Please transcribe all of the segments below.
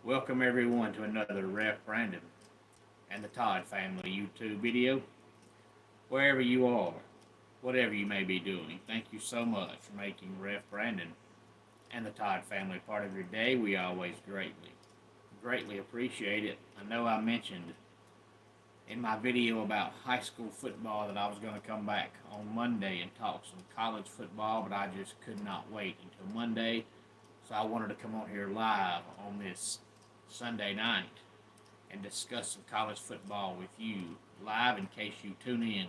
Welcome everyone to another Ref Brandon and the Todd Family YouTube video. Wherever you are, whatever you may be doing, thank you so much for making Ref Brandon and the Todd Family part of your day. We always greatly appreciate it. I know I mentioned in my video about high school football that I was going to come back on Monday and talk some college football, but I just could not wait until Monday. So I wanted to come on here live on this Sunday night and discuss some college football with you live in case you tune in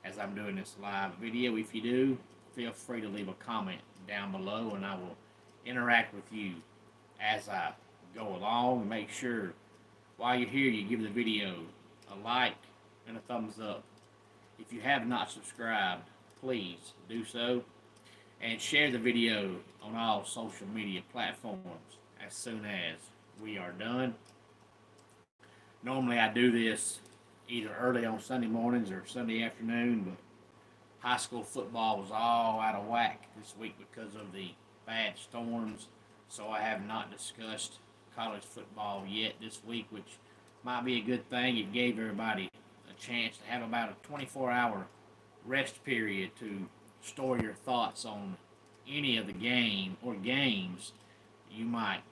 as I'm doing this live video. If you do, feel free to leave a comment down below and I will interact with you as I go along. And make sure while you're here you give the video a like and a thumbs up. If you have not subscribed, please do so and share the video on all social media platforms as soon as we are done. Normally I do this either early on Sunday mornings or Sunday afternoon, but high school football was all out of whack this week because of the bad storms, so I have not discussed college football yet this week, which might be a good thing. It gave everybody a chance to have about a 24-hour rest period to store your thoughts on any of the game or games you might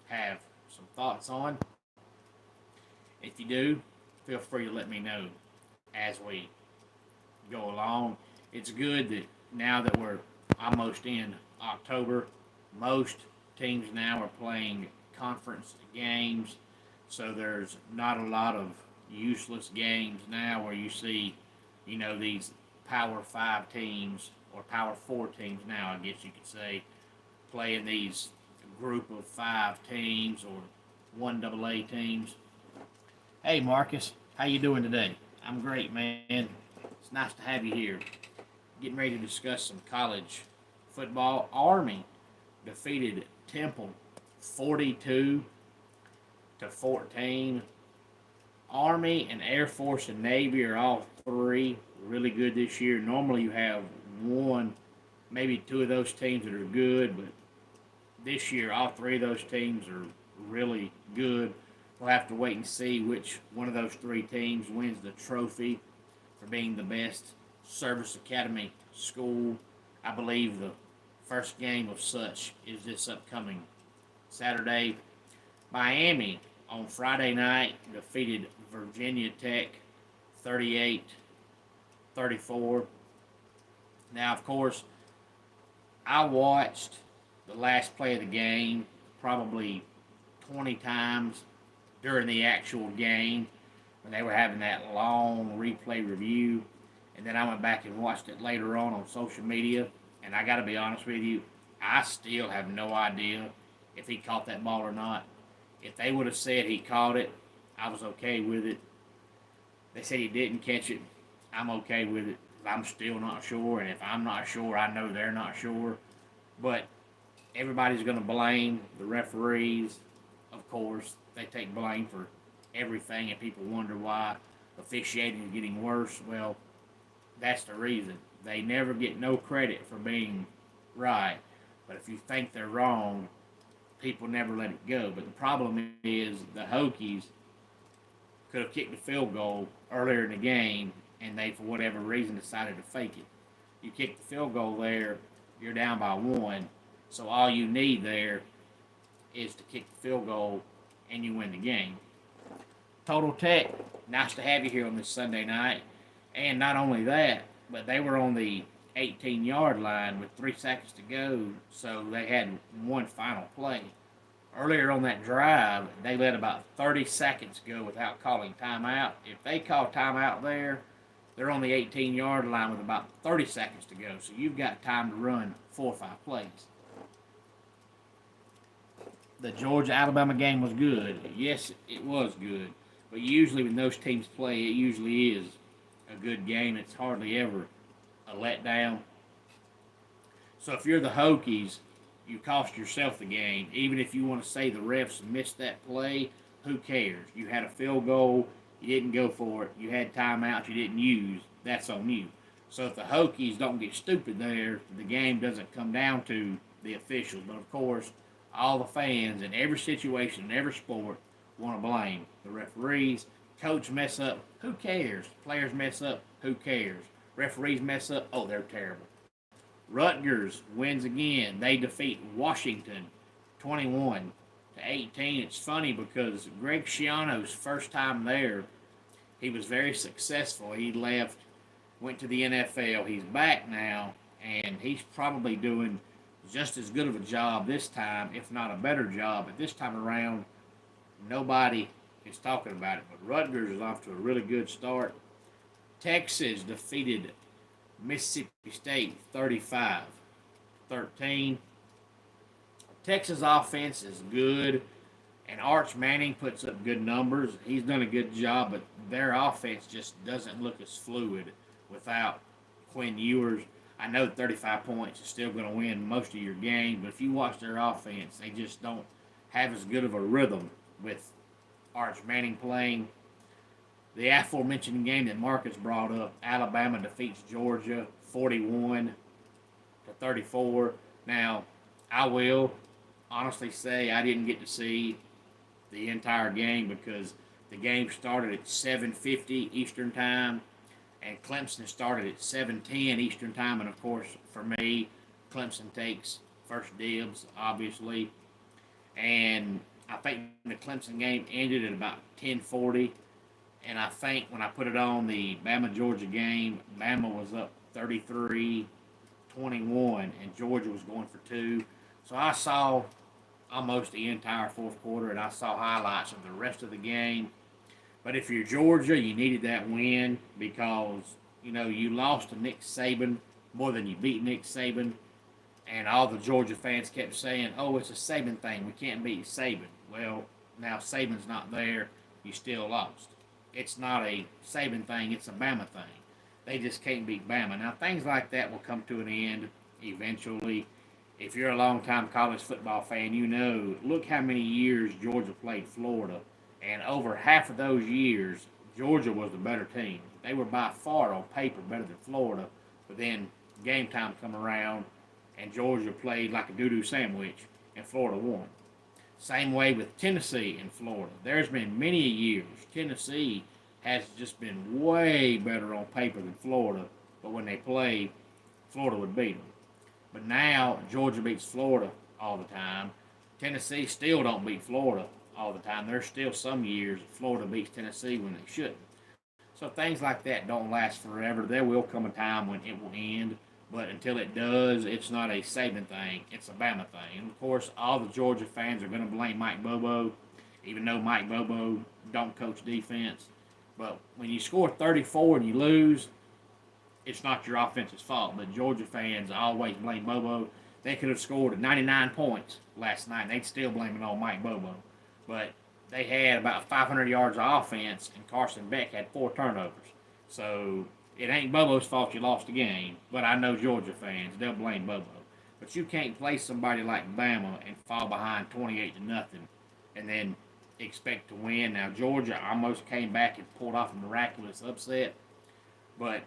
have some thoughts on. If you do, feel free to let me know as we go along. It's good that now that we're almost in October, most teams now are playing conference games, so there's not a lot of useless games now where you see, these Power 5 teams or Power 4 teams now, I guess you could say, playing these group of 5 teams or 1AA teams. Hey Marcus, how you doing today? I'm great, man. It's nice to have you here. Getting ready to discuss some college football. Army defeated Temple 42-14. Army and Air Force and Navy are all three really good this year. Normally you have one, maybe two of those teams that are good, but this year all three of those teams are really good. We'll have to wait and see which one of those three teams wins the trophy for being the best service academy school. I believe the first game of such is this upcoming Saturday. Miami on Friday night defeated Virginia Tech 38-34. Now, of course, I watched the last play of the game probably 20 times during the actual game when they were having that long replay review. And then I went back and watched it later on social media. And I got to be honest with you, I still have no idea if he caught that ball or not. If they would have said he caught it, I was okay with it. They said he didn't catch it, I'm okay with it. I'm still not sure. And if I'm not sure, I know they're not sure. But everybody's going to blame the referees, of course. They take blame for everything, and people wonder why officiating is getting worse. Well, that's the reason. They never get no credit for being right. But if you think they're wrong, people never let it go. But the problem is the Hokies could have kicked the field goal earlier in the game, and they, for whatever reason, decided to fake it. You kick the field goal there, you're down by one. So all you need there is to kick the field goal, and you win the game. Total Tech, nice to have you here on this Sunday night. And not only that, but they were on the 18-yard line with 3 seconds to go, so they had one final play. Earlier on that drive, they let about 30 seconds go without calling timeout. If they call timeout there, they're on the 18-yard line with about 30 seconds to go, so you've got time to run 4 or 5 plays. The Georgia-Alabama game was good. Yes, it was good. But usually when those teams play, it usually is a good game. It's hardly ever a letdown. So if you're the Hokies, you cost yourself the game. Even if you want to say the refs missed that play, who cares? You had a field goal, you didn't go for it. You had timeouts you didn't use. That's on you. So if the Hokies don't get stupid there, the game doesn't come down to the officials. But of course, all the fans in every situation, in every sport, want to blame the referees. Coach mess up, who cares? Players mess up, who cares? Referees mess up, oh, they're terrible. Rutgers wins again. They defeat Washington 21-18. It's funny because Greg Schiano's first time there, he was very successful. He left, went to the NFL. He's back now, and he's probably doing just as good of a job this time, if not a better job. But this time around, nobody is talking about it. But Rutgers is off to a really good start. Texas defeated Mississippi State 35-13. Texas offense is good, and Arch Manning puts up good numbers. He's done a good job, but their offense just doesn't look as fluid without Quinn Ewers. I know 35 points is still going to win most of your games, but if you watch their offense, they just don't have as good of a rhythm with Arch Manning playing. The aforementioned game that Marcus brought up, Alabama defeats Georgia 41-34. Now, I will honestly say I didn't get to see the entire game because the game started at 7:50 Eastern Time, and Clemson started at 7:10 Eastern Time. And of course, for me, Clemson takes first dibs, obviously. And I think the Clemson game ended at about 10:40. And I think when I put it on the Bama-Georgia game, Bama was up 33-21, and Georgia was going for two. So I saw almost the entire fourth quarter, and I saw highlights of the rest of the game. But if you're Georgia, you needed that win because, you lost to Nick Saban more than you beat Nick Saban. And all the Georgia fans kept saying, oh, it's a Saban thing. We can't beat Saban. Well, now Saban's not there. You still lost. It's not a Saban thing. It's a Bama thing. They just can't beat Bama. Now, things like that will come to an end eventually. If you're a long-time college football fan, look how many years Georgia played Florida. And over half of those years, Georgia was the better team. They were by far, on paper, better than Florida. But then game time come around, and Georgia played like a doo-doo sandwich, and Florida won. Same way with Tennessee and Florida. There's been many years Tennessee has just been way better on paper than Florida, but when they play, Florida would beat them. But now Georgia beats Florida all the time. Tennessee still don't beat Florida all the time. There's still some years Florida beats Tennessee when they shouldn't. So things like that don't last forever. There will come a time when it will end. But until it does, it's not a Saban thing. It's a Bama thing. And, of course, all the Georgia fans are going to blame Mike Bobo, even though Mike Bobo don't coach defense. But when you score 34 and you lose, it's not your offense's fault. But Georgia fans always blame Bobo. They could have scored 99 points last night, and they'd still blame it on Mike Bobo. But they had about 500 yards of offense, and Carson Beck had 4 turnovers. So it ain't Bobo's fault you lost the game, but I know Georgia fans, they'll blame Bobo. But you can't play somebody like Bama and fall behind 28-0 and then expect to win. Now, Georgia almost came back and pulled off a miraculous upset, but,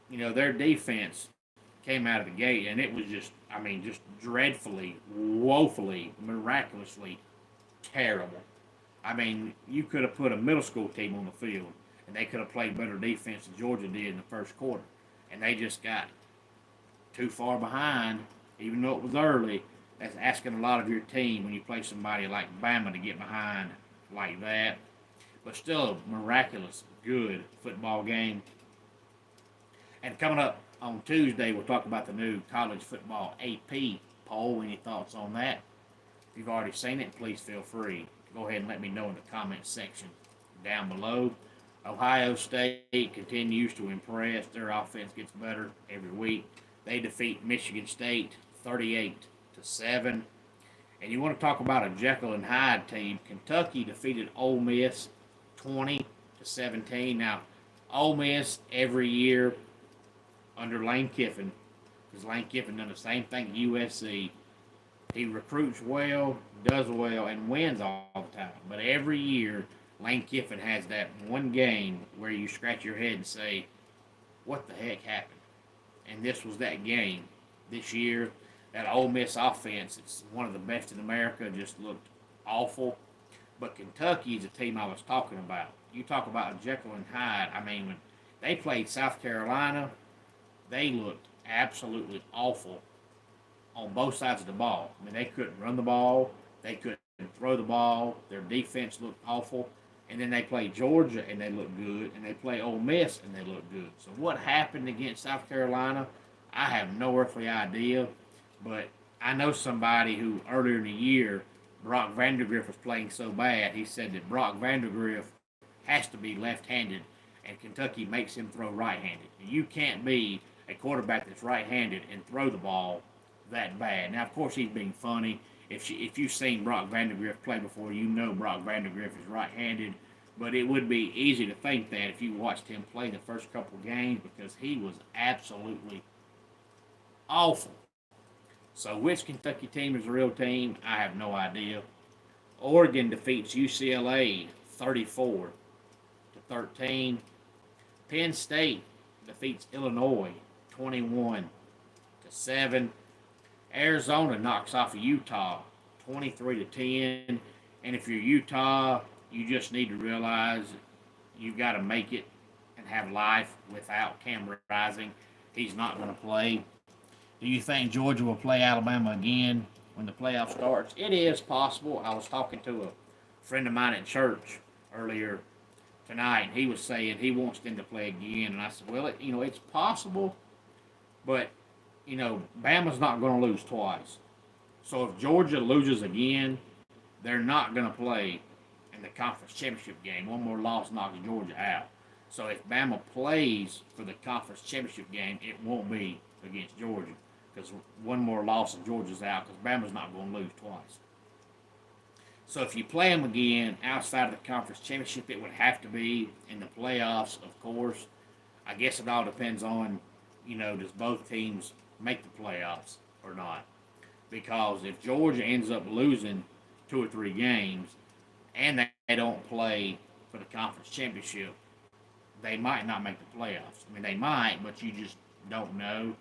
their defense came out of the gate, and it was just dreadfully, woefully, miraculously terrible. You could have put a middle school team on the field, and they could have played better defense than Georgia did in the first quarter. And they just got too far behind, even though it was early. That's asking a lot of your team when you play somebody like Bama to get behind like that. But still a miraculous, good football game. And coming up on Tuesday, we'll talk about the new college football AP poll. Any thoughts on that? If you've already seen it, please feel free to go ahead and let me know in the comments section down below. Ohio State continues to impress. Their offense gets better every week. They defeat Michigan State 38-7. And you want to talk about a Jekyll and Hyde team. Kentucky defeated Ole Miss 20-17. Now, Ole Miss every year under Lane Kiffin, because Lane Kiffin done the same thing at USC. He recruits well, does well, and wins all the time. But every year, Lane Kiffin has that one game where you scratch your head and say, what the heck happened? And this was that game this year. That Ole Miss offense, it's one of the best in America, just looked awful. But Kentucky is a team I was talking about. You talk about Jekyll and Hyde. I mean, when they played South Carolina, they looked absolutely awful on both sides of the ball. I mean, they couldn't run the ball, they couldn't throw the ball. Their defense looked awful. And then they play Georgia and they look good, and they play Ole Miss and they look good. So what happened against South Carolina, I have no earthly idea. But I know somebody who earlier in the year, Brock Vandagriff was playing so bad, he said that Brock Vandagriff has to be left-handed, and Kentucky makes him throw right-handed. You can't be a quarterback that's right-handed and throw the ball that bad. Now, of course, he's being funny. If you've seen Brock Vandagriff play before, you know Brock Vandagriff is right-handed. But it would be easy to think that if you watched him play the first couple of games, because he was absolutely awful. So which Kentucky team is a real team? I have no idea. Oregon defeats UCLA 34-13. Penn State defeats Illinois 21-7. Arizona knocks off of Utah 23-10. And if you're Utah, you just need to realize you've got to make it and have life without Cam Rising. He's not going to play. Do you think Georgia will play Alabama again when the playoff starts? It is possible. I was talking to a friend of mine at church earlier tonight. He was saying he wants them to play again, and I said, well, it's possible, but Bama's not going to lose twice. So if Georgia loses again, they're not going to play in the conference championship game. One more loss knocks Georgia out. So if Bama plays for the conference championship game, it won't be against Georgia, because one more loss and Georgia's out, because Bama's not going to lose twice. So if you play them again outside of the conference championship, it would have to be in the playoffs, of course. I guess it all depends on, does both teams make the playoffs or not? Because if Georgia ends up losing 2 or 3 games and they don't play for the conference championship, they might not make the playoffs. I mean, they might, but you just don't know.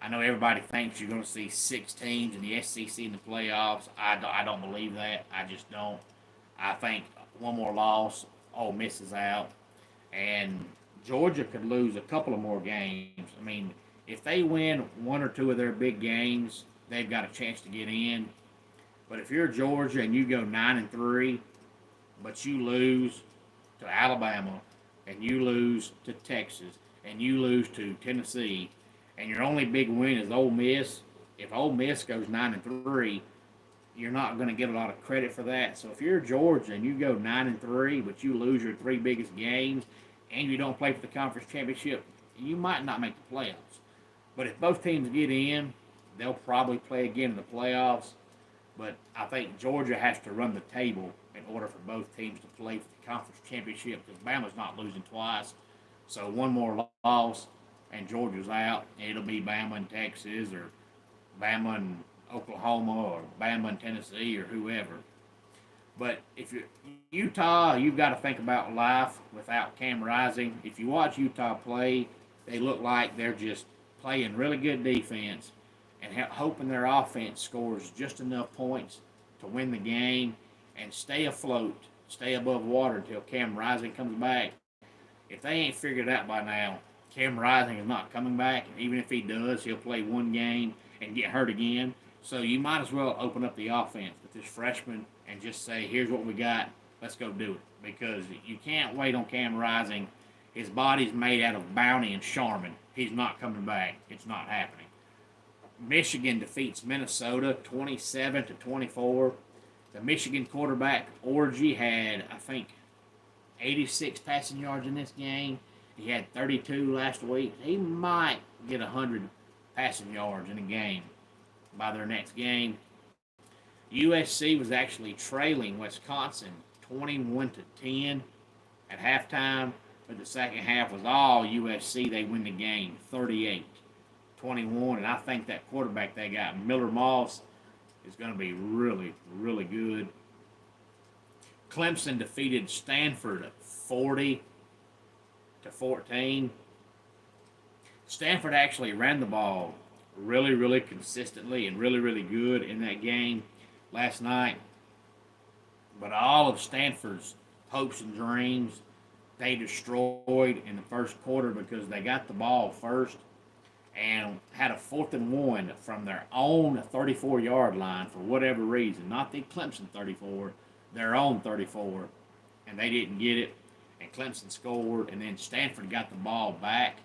I know everybody thinks you're going to see 6 teams in the SEC in the playoffs. I don't believe that. I just don't. I think one more loss, Ole Miss is out, and Georgia could lose a couple of more games. I mean, if they win 1 or 2 of their big games, they've got a chance to get in. But if you're Georgia and you go 9-3, but you lose to Alabama, and you lose to Texas, and you lose to Tennessee, and your only big win is Ole Miss, if Ole Miss goes 9-3, you're not going to get a lot of credit for that. So if you're Georgia and you go 9-3, but you lose your 3 biggest games, and you don't play for the conference championship, you might not make the playoffs. But if both teams get in, they'll probably play again in the playoffs. But I think Georgia has to run the table in order for both teams to play for the conference championship, because Bama's not losing twice. So one more loss and Georgia's out. It'll be Bama and Texas, or Bama and Oklahoma, or Bama and Tennessee, or whoever. But if you're Utah, you've got to think about life without Cam Rising. If you watch Utah play, they look like they're just playing really good defense and hoping their offense scores just enough points to win the game and stay afloat, stay above water until Cam Rising comes back. If they ain't figured it out by now, Cam Rising is not coming back. And even if he does, he'll play 1 game and get hurt again. So you might as well open up the offense with this freshman and just say, here's what we got, let's go do it. Because you can't wait on Cam Rising. His body's made out of Bounty and Charmin. He's not coming back. It's not happening. Michigan defeats Minnesota 27-24. The Michigan quarterback, Orgy, had, I think, 86 passing yards in this game. He had 32 last week. He might get 100 passing yards in a game by their next game. USC was actually trailing Wisconsin 21-10 at halftime, but the second half was all USC. They win the game 38-21, and I think that quarterback they got, Miller Moss, is going to be really, really good. Clemson defeated Stanford 40-14. Stanford actually ran the ball really, really consistently and really, really good in that game last night. But all of Stanford's hopes and dreams they destroyed in the first quarter because they got the ball first and had a 4th and 1 from their own 34-yard line for whatever reason. Not the Clemson 34, their own 34. And they didn't get it. And Clemson scored. And then Stanford got the ball back,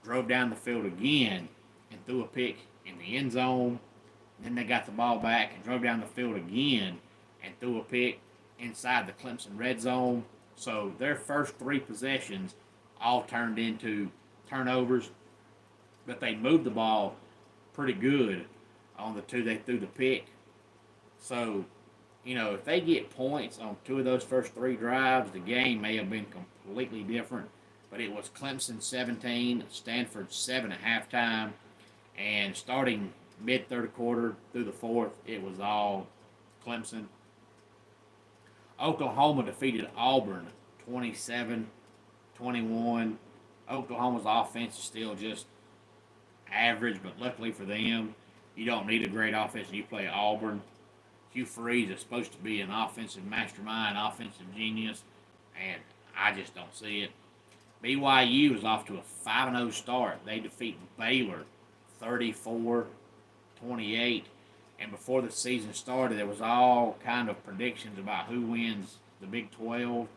drove down the field again, and threw a pick in the end zone. And then they got the ball back and drove down the field again and threw a pick inside the Clemson red zone. So their first 3 possessions all turned into turnovers, but they moved the ball pretty good on the 2 they threw the pick. So, if they get points on 2 of those first 3 drives, the game may have been completely different. But it was Clemson 17, Stanford 7 at halftime, and starting mid third quarter through the fourth, it was all Clemson. Oklahoma defeated Auburn 27-21. Oklahoma's offense is still just average, but luckily for them, you don't need a great offense when you play Auburn. Hugh Freeze is supposed to be an offensive mastermind, offensive genius, and I just don't see it. BYU is off to a 5-0 start. They defeat Baylor 34-28. And before the season started, there was all kind of predictions about who wins the Big 12.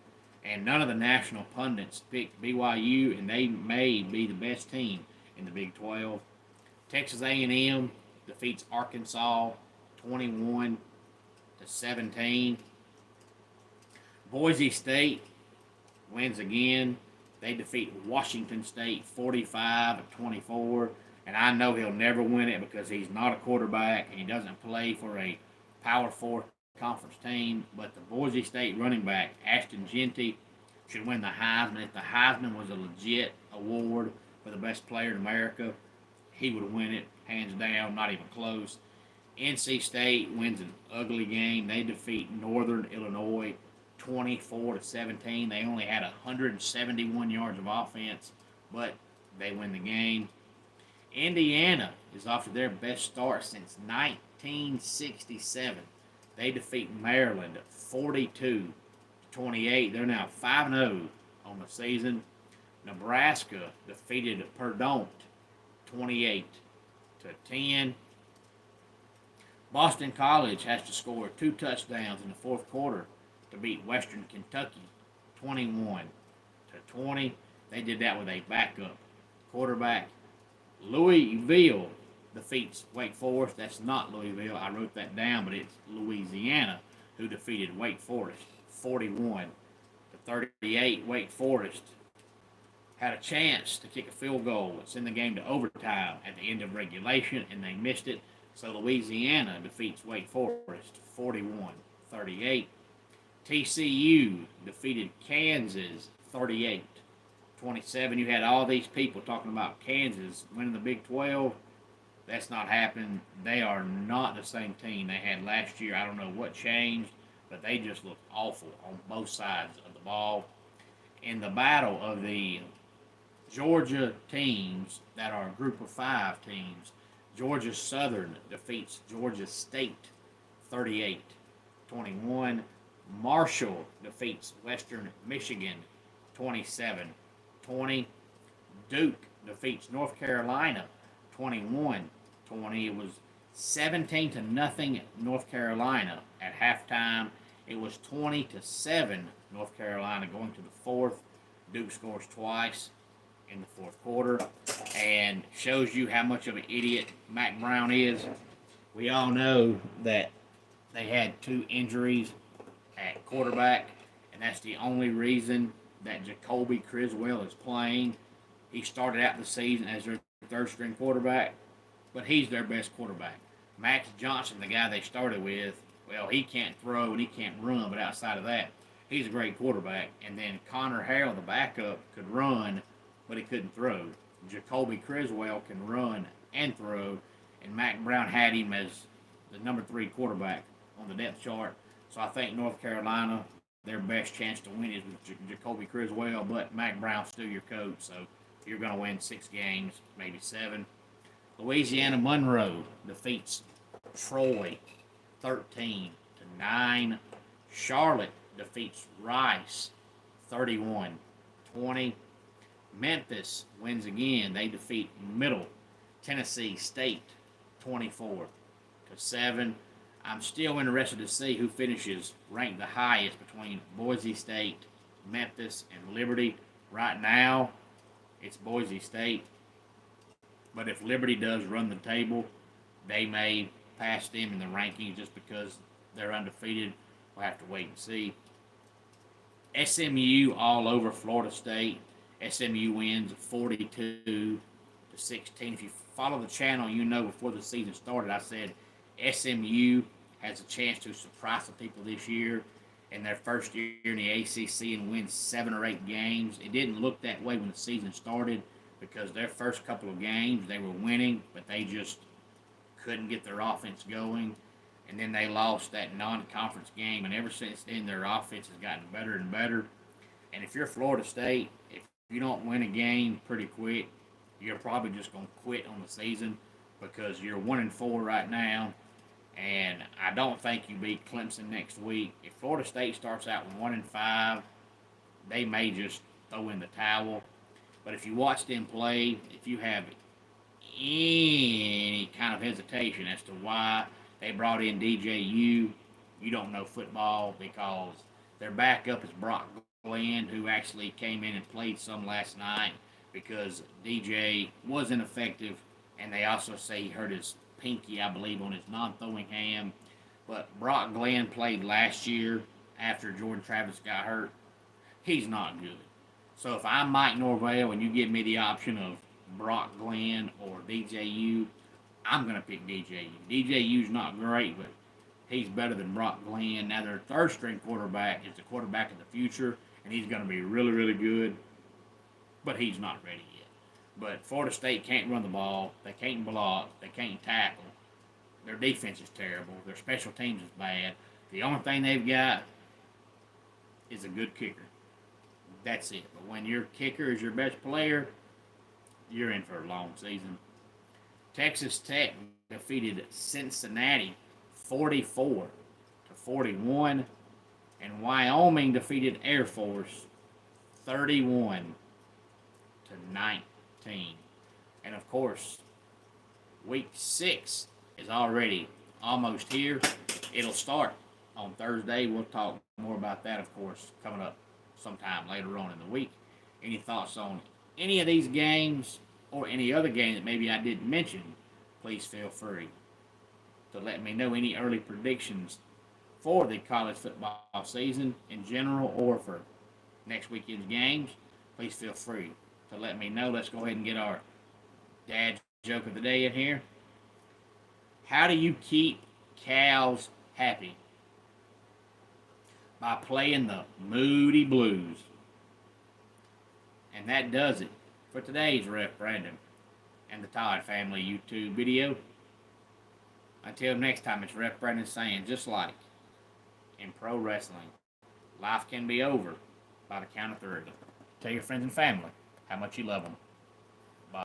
And none of the national pundits picked BYU, and they may be the best team in the Big 12. Texas A&M defeats Arkansas 21-17. Boise State wins again. They defeat Washington State 45-24. And I know he'll never win it because he's not a quarterback and he doesn't play for a Power 4 conference team. But the Boise State running back, Ashton Jeanty, should win the Heisman. If the Heisman was a legit award for the best player in America, he would win it, hands down, not even close. NC State wins an ugly game. They defeat Northern Illinois 24-17. They only had 171 yards of offense, but they win the game. Indiana is off to their best start since 1967. They defeat Maryland 42-28. They're now 5-0 on the season. Nebraska defeated Purdue 28-10. Boston College has to score 2 touchdowns in the fourth quarter to beat Western Kentucky 21-20. They did that with a backup quarterback. Louisville defeats Wake Forest. That's not Louisville. I wrote that down, but it's Louisiana who defeated Wake Forest 41-38. Wake Forest had a chance to kick a field goal. It's in the game to overtime at the end of regulation, and they missed it. So Louisiana defeats Wake Forest 41-38. TCU defeated Kansas 38-27. You had all these people talking about Kansas winning the Big 12. That's not happening. They are not the same team they had last year. I don't know what changed, but they just look awful on both sides of the ball. In the battle of the Georgia teams that are a group of 5 teams, Georgia Southern defeats Georgia State 38-21. Marshall defeats Western Michigan 27-20. Duke defeats North Carolina 21-20. It was 17-0 North Carolina at halftime. It was 20-7 North Carolina going to the fourth. Duke scores twice in the fourth quarter and shows you how much of an idiot Mac Brown is. We all know that they had 2 injuries at quarterback, and that's the only reason that Jacoby Criswell is playing. He started out the season as their third-string quarterback, but he's their best quarterback. Max Johnson, the guy they started with, well, he can't throw and he can't run, but outside of that, he's a great quarterback. And then Connor Harrell, the backup, could run, but he couldn't throw. Jacoby Criswell can run and throw, and Mac Brown had him as the number 3 quarterback on the depth chart. So I think North Carolina, their best chance to win is with Jacoby Criswell, but Mac Brown's still your coach, so you're going to win 6 games, maybe 7. Louisiana Monroe defeats Troy 13-9. Charlotte defeats Rice 31-20. Memphis wins again. They defeat Middle Tennessee State 24-7. I'm still interested to see who finishes ranked the highest between Boise State, Memphis, and Liberty. Right now, it's Boise State. But if Liberty does run the table, they may pass them in the rankings just because they're undefeated. We'll have to wait and see. SMU all over Florida State. SMU wins 42-16. If you follow the channel, you know before the season started, I said SMU has a chance to surprise the people this year in their first year in the ACC and win 7 or 8 games. It didn't look that way when the season started because their first couple of games they were winning, but they just couldn't get their offense going. And then they lost that non-conference game, and ever since then their offense has gotten better and better. And if you're Florida State, if you don't win a game pretty quick, you're probably just going to quit on the season because you're 1-4 right now, and I don't think you beat Clemson next week. If Florida State starts out 1-5, they may just throw in the towel. But if you watch them play, if you have any kind of hesitation as to why they brought in DJU, you don't know football because their backup is Brock Glenn, who actually came in and played some last night because DJ was ineffective, and they also say he hurt his pinky, I believe, on his non-throwing hand. But Brock Glenn played last year after Jordan Travis got hurt. He's not good. So if I'm Mike Norvell and you give me the option of Brock Glenn or DJU, I'm going to pick DJU. DJU's not great, but he's better than Brock Glenn. Now, their third-string quarterback is the quarterback of the future, and he's going to be really, really good, but he's not ready yet. But Florida State can't run the ball. They can't block. They can't tackle. Their defense is terrible. Their special teams is bad. The only thing they've got is a good kicker. That's it. But when your kicker is your best player, you're in for a long season. Texas Tech defeated Cincinnati 44-41, and Wyoming defeated Air Force 31-19. And of course, week 6 is already almost here. It'll start on Thursday. We'll talk more about that, of course, coming up sometime later on in the week. Any thoughts on any of these games or any other game that maybe I didn't mention, please feel free to let me know any early predictions for the college football season in general or for next weekend's games. Please feel free to let me know. Let's go ahead and get our dad joke of the day in here. How do you keep cows happy? By playing the Moody Blues. And that does it for today's Ref Brandon and the Todd Family YouTube video. Until next time, it's Ref Brandon saying, just like in pro wrestling, life can be over by the count of 3. Tell your friends and family how much you love them.